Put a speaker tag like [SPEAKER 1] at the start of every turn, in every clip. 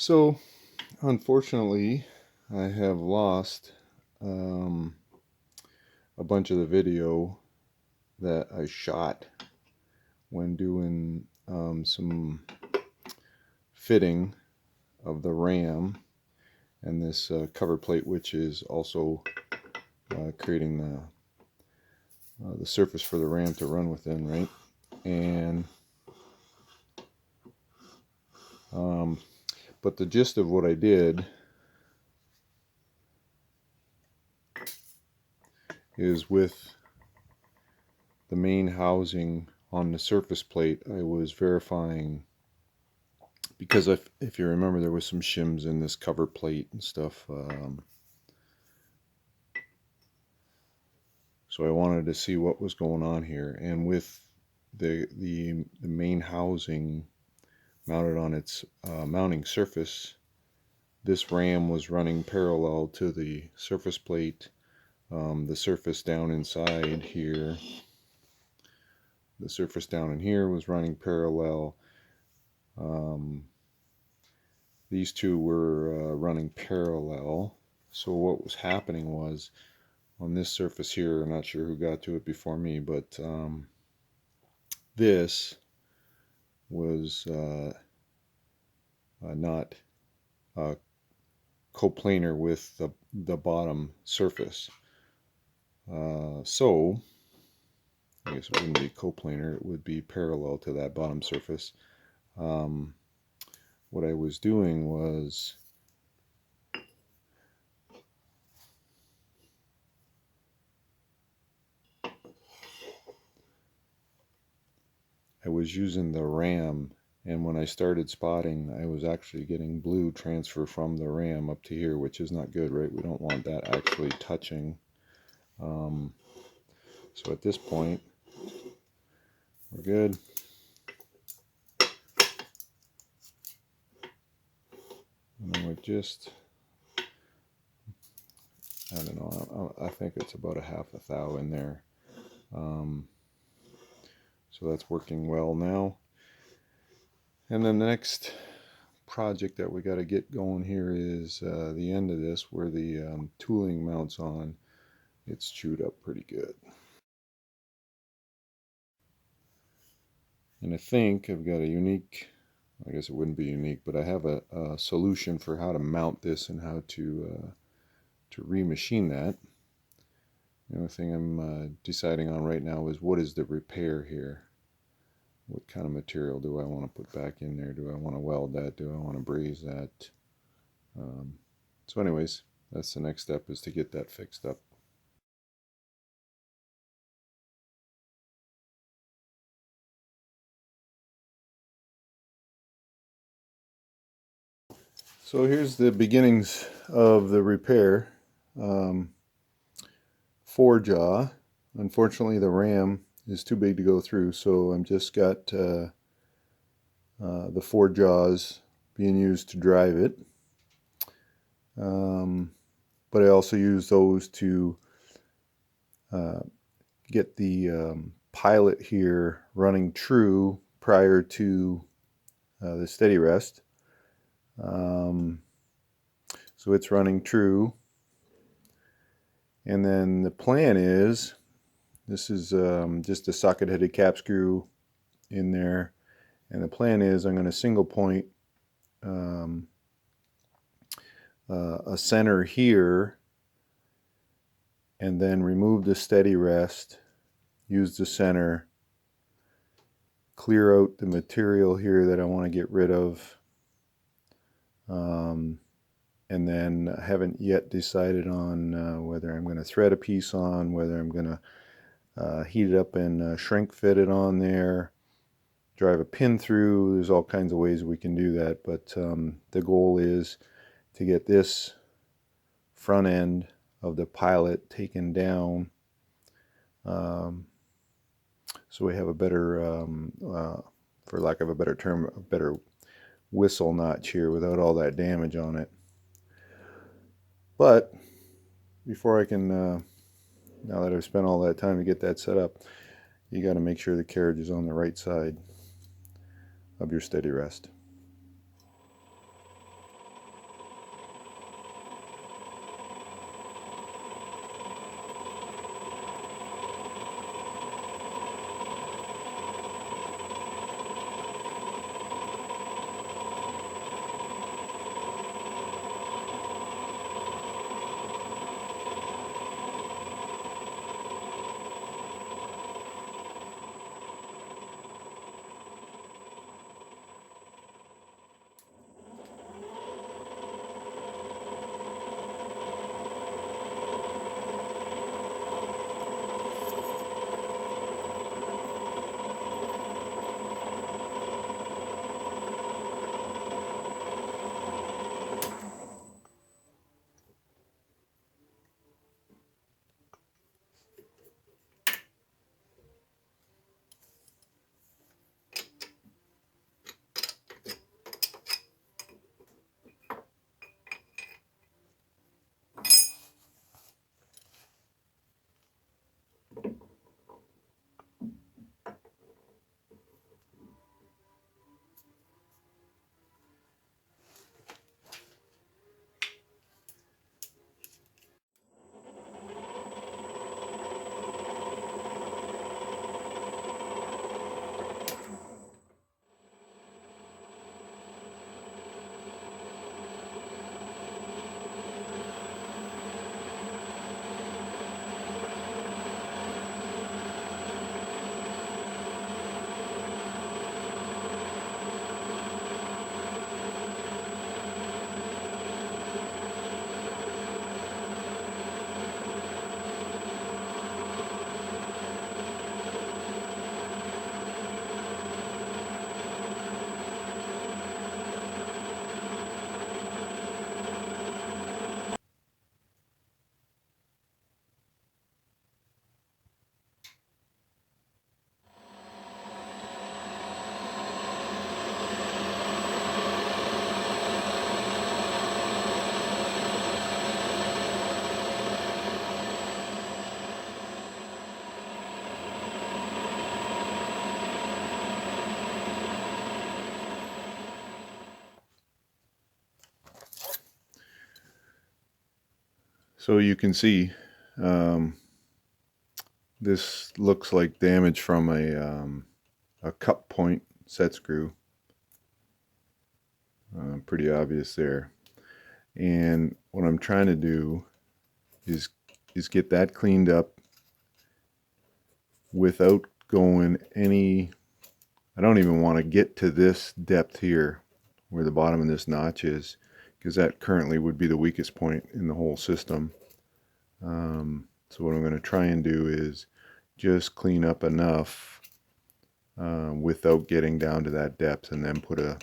[SPEAKER 1] So, unfortunately, I have lost um, a bunch of the video that I shot when doing some fitting of the RAM and this cover plate, which is also creating the surface for the RAM to run within, right? And but the gist of what I did is with the main housing on the surface plate, I was verifying, because if you remember, there was some shims in this cover plate and stuff. So I wanted to see what was going on here. And with the main housing mounted on its mounting surface, this RAM was running parallel to the surface plate. The surface down inside here, the surface down in here was running parallel. These two were running parallel. So what was happening was, on this surface here, I'm not sure who got to it before me, but this was not coplanar with the bottom surface. So I guess it wouldn't be coplanar, it would be parallel to that bottom surface. What I was doing was I was using the RAM, and when I started spotting, I was actually getting blue transfer from the RAM up to here, which is not good, right? We don't want that actually touching. So at this point, we're good. And then we're just, I don't know, I think it's about a half a thou in there. So that's working well now. And then the next project that we got to get going here is the end of this, where the tooling mounts on. It's chewed up pretty good. And I think I've got a unique, I guess it wouldn't be unique, but I have a solution for how to mount this and how to remachine that. The only thing I'm deciding on right now is, what is the repair here? What kind of material do I want to put back in there? Do I want to weld that? Do I want to braze that? So anyways, that's the next step, is to get that fixed up. So here's the beginnings of the repair. 4-jaw. Unfortunately, the RAM is too big to go through, so I'm just got the 4 jaws being used to drive it. But I also use those to get the pilot here running true prior to the steady rest. So it's running true. And then the plan is, this is just a socket-headed cap screw in there. And the plan is, I'm going to single point a center here, and then remove the steady rest, use the center, clear out the material here that I want to get rid of, and then I haven't yet decided on whether I'm going to thread a piece on, whether I'm going to heat it up and shrink fit it on there, drive a pin through. There's all kinds of ways we can do that, but the goal is to get this front end of the pilot taken down, so we have a better, for lack of a better term, a better whistle notch here without all that damage on it. But before I can, now that I've spent all that time to get that set up, you got to make sure the carriage is on the right side of your steady rest. So you can see um, this looks like damage from a cup point set screw. Pretty obvious there. And what I'm trying to do is get that cleaned up without going any. I don't even want to get to this depth here where the bottom of this notch is, because that currently would be the weakest point in the whole system. So what I'm going to try and do is just clean up enough without getting down to that depth, and then put a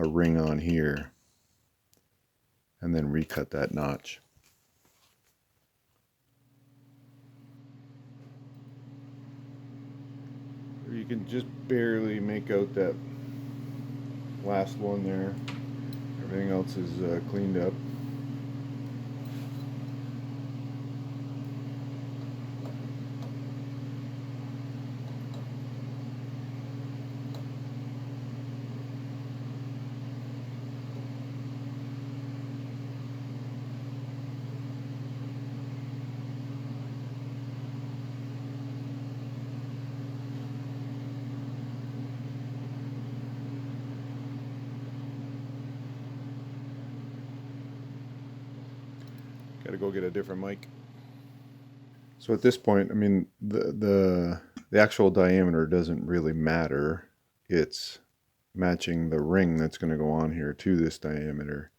[SPEAKER 1] ring on here and then recut that notch. You can just barely make out that last one there. Everything else is cleaned up. Got to go get a different mic. So at this point, I mean, the actual diameter doesn't really matter. It's matching the ring that's going to go on here to this diameter.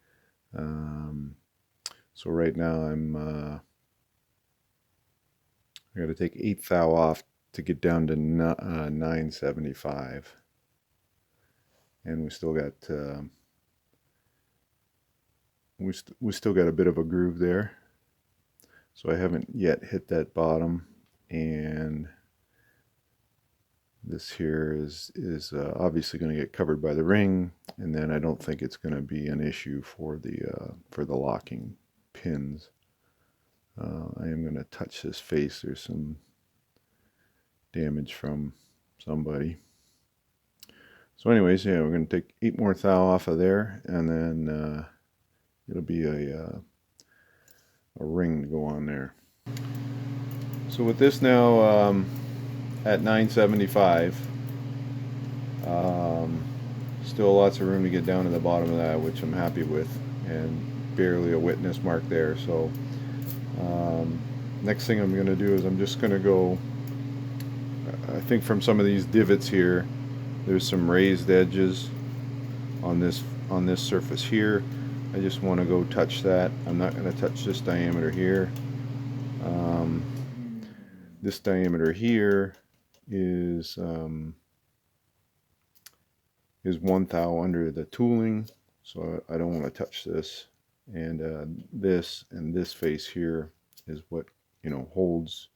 [SPEAKER 1] So right now I got to take 1/8 thou off to get down to 975, and we still got we still got a bit of a groove there. So I haven't yet hit that bottom, and this here is obviously going to get covered by the ring, and then I don't think it's going to be an issue for the locking pins. I am going to touch this face. There's some damage from somebody. So anyways, yeah, we're going to take 8 more thou off of there, and then it'll be a ring to go on there. So with this now at 975, still lots of room to get down to the bottom of that, which I'm happy with, and barely a witness mark there. So next thing I'm going to do is I'm just going to go, I think from some of these divots here, there's some raised edges on this surface here. I just want to go touch that. I'm not going to touch this diameter here. This diameter here is 1 thou under the tooling, so I don't want to touch this. And this and this face here is what, you know, holds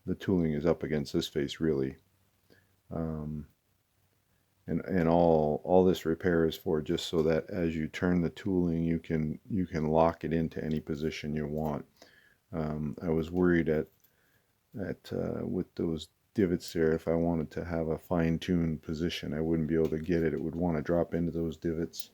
[SPEAKER 1] the tooling is up against this face really. And all this repair is for just so that as you turn the tooling, you can lock it into any position you want. I was worried with those divots there, if I wanted to have a fine-tuned position, I wouldn't be able to get it. It would want to drop into those divots.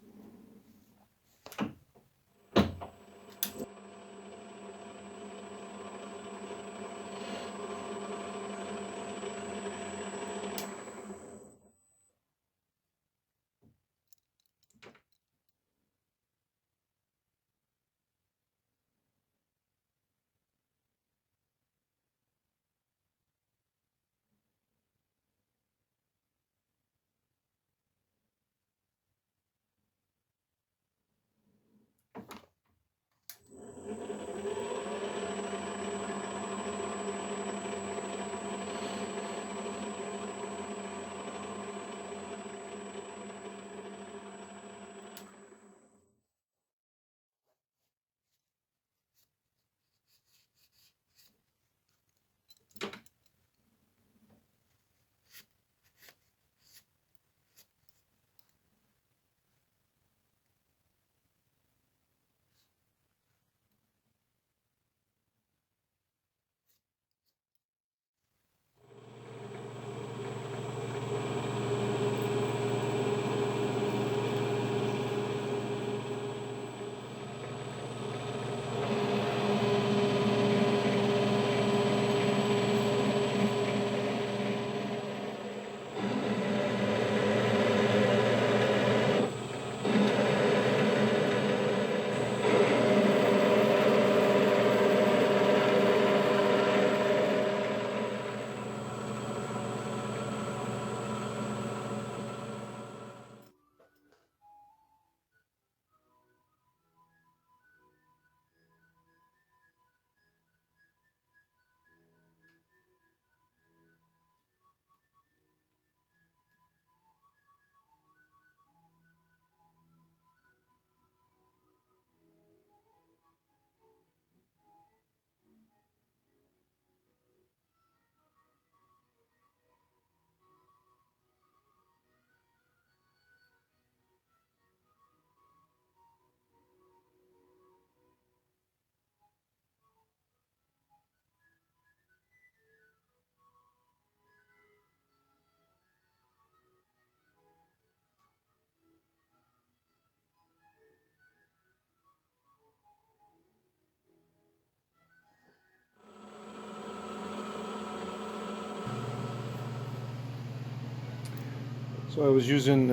[SPEAKER 1] So I was using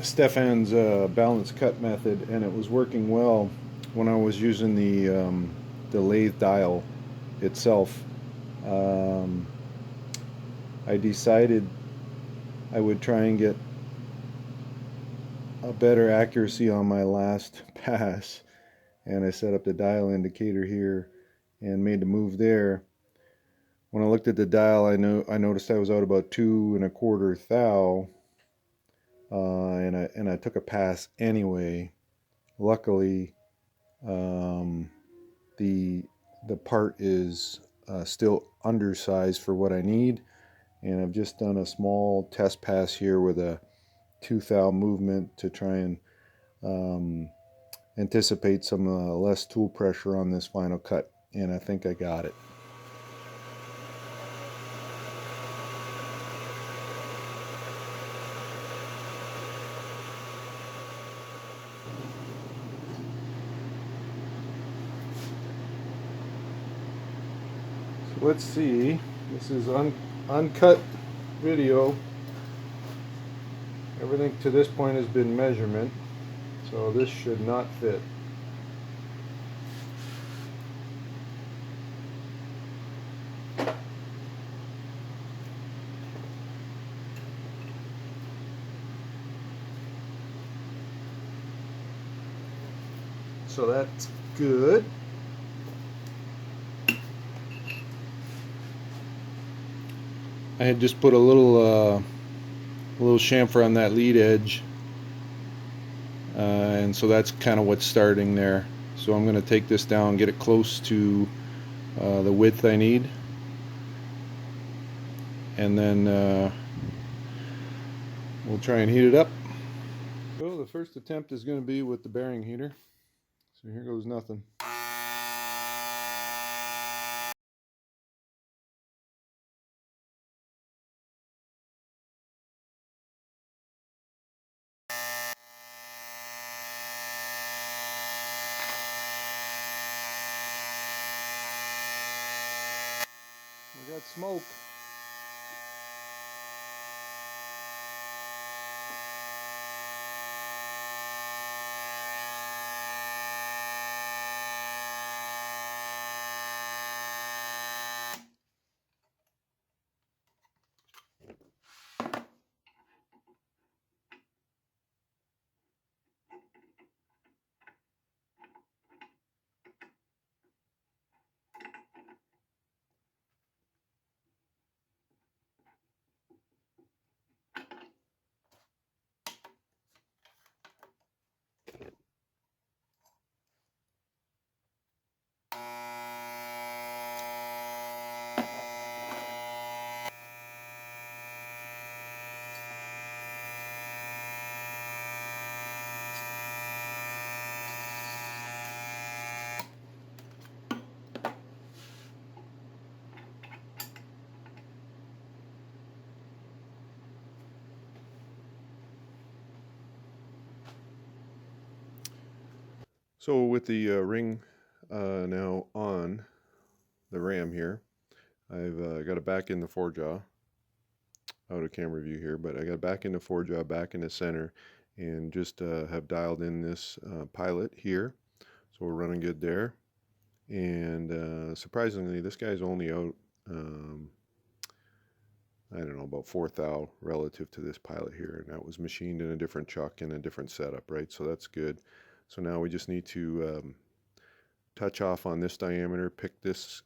[SPEAKER 1] Stefan's balance cut method, and it was working well when I was using the lathe dial itself. Um, I decided I would try and get a better accuracy on my last pass, and I set up the dial indicator here and made the move there. When I looked at the dial, I noticed I was out about 2 1/4 thou, and I took a pass anyway. Luckily, um, the the part is still undersized for what I need, and I've just done a small test pass here with a 2 thou movement to try and um, anticipate some less tool pressure on this final cut, and I think I got it. So let's see. This is uncut video. Everything to this point has been measurement, so this should not fit. So that's good. I had just put a little chamfer on that lead edge, and so that's kind of what's starting there. So I'm going to take this down, get it close to the width I need, and then we'll try and heat it up. So the first attempt is going to be with the bearing heater. So here goes nothing. We got smoke. So with the ring now on the ram here, I've got it back in the forejaw, out of camera view here, but I got it back in the forejaw, back in the center, and just have dialed in this pilot here. So we're running good there. And surprisingly, this guy's only out, I don't know, about 4 thou relative to this pilot here. And that was machined in a different chuck and a different setup, right? So that's good. So now we just need to touch off on this diameter, pick this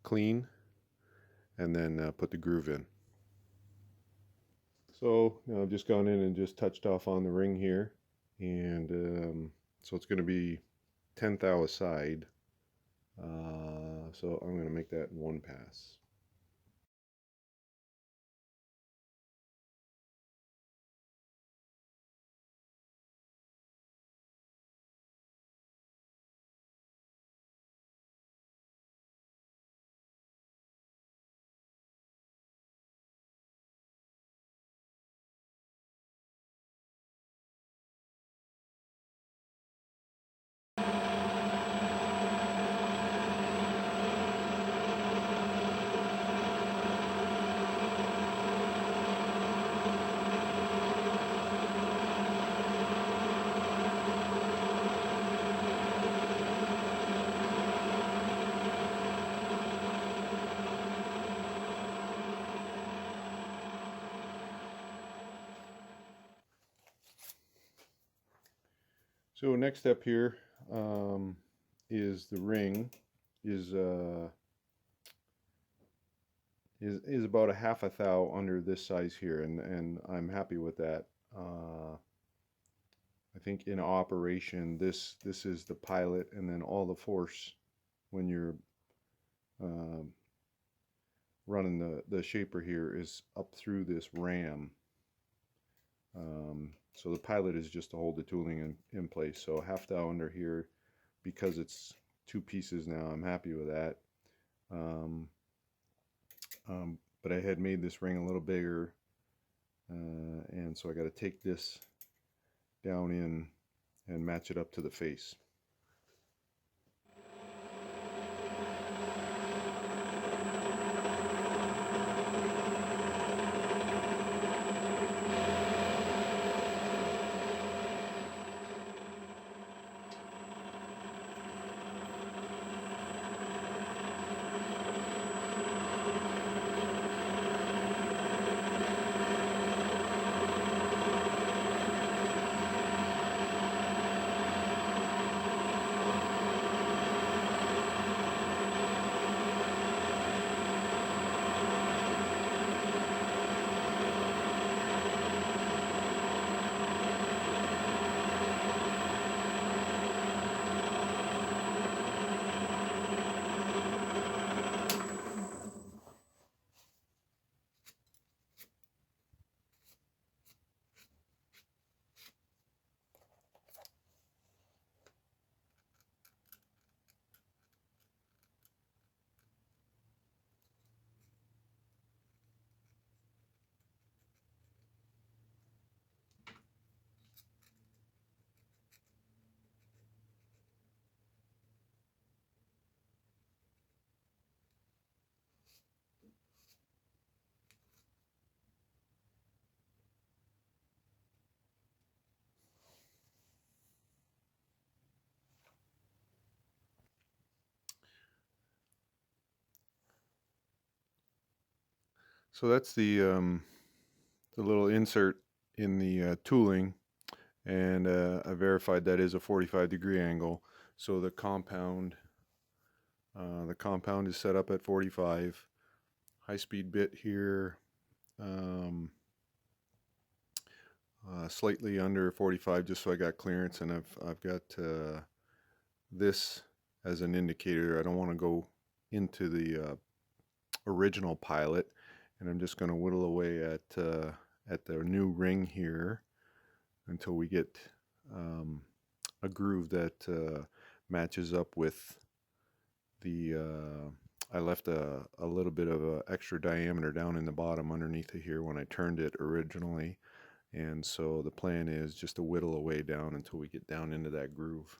[SPEAKER 1] clean, and then put the groove in. So I've just gone in and just touched off on the ring here, and so it's going to be 10 thou a side. So I'm going to make that in one pass. So next step here is the ring is is about a half a thou under this size here, and I'm happy with that. I think in operation this is the pilot, and then all the force when you're um, running the shaper here is up through this ram. So the pilot is just to hold the tooling in place. So half thou under here, because it's two pieces now, I'm happy with that. But I had made this ring a little bigger, and so I got to take this down in and match it up to the face. So that's the little insert in the tooling, and I verified that is a 45-degree angle. So the compound is set up at 45. High-speed bit here, slightly under 45, just so I got clearance, and I've got this as an indicator. I don't want to go into the original pilot, and I'm just going to whittle away at the new ring here until we get a groove that matches up with the I left a little bit of a extra diameter down in the bottom underneath of here when I turned it originally, and so the plan is just to whittle away down until we get down into that groove.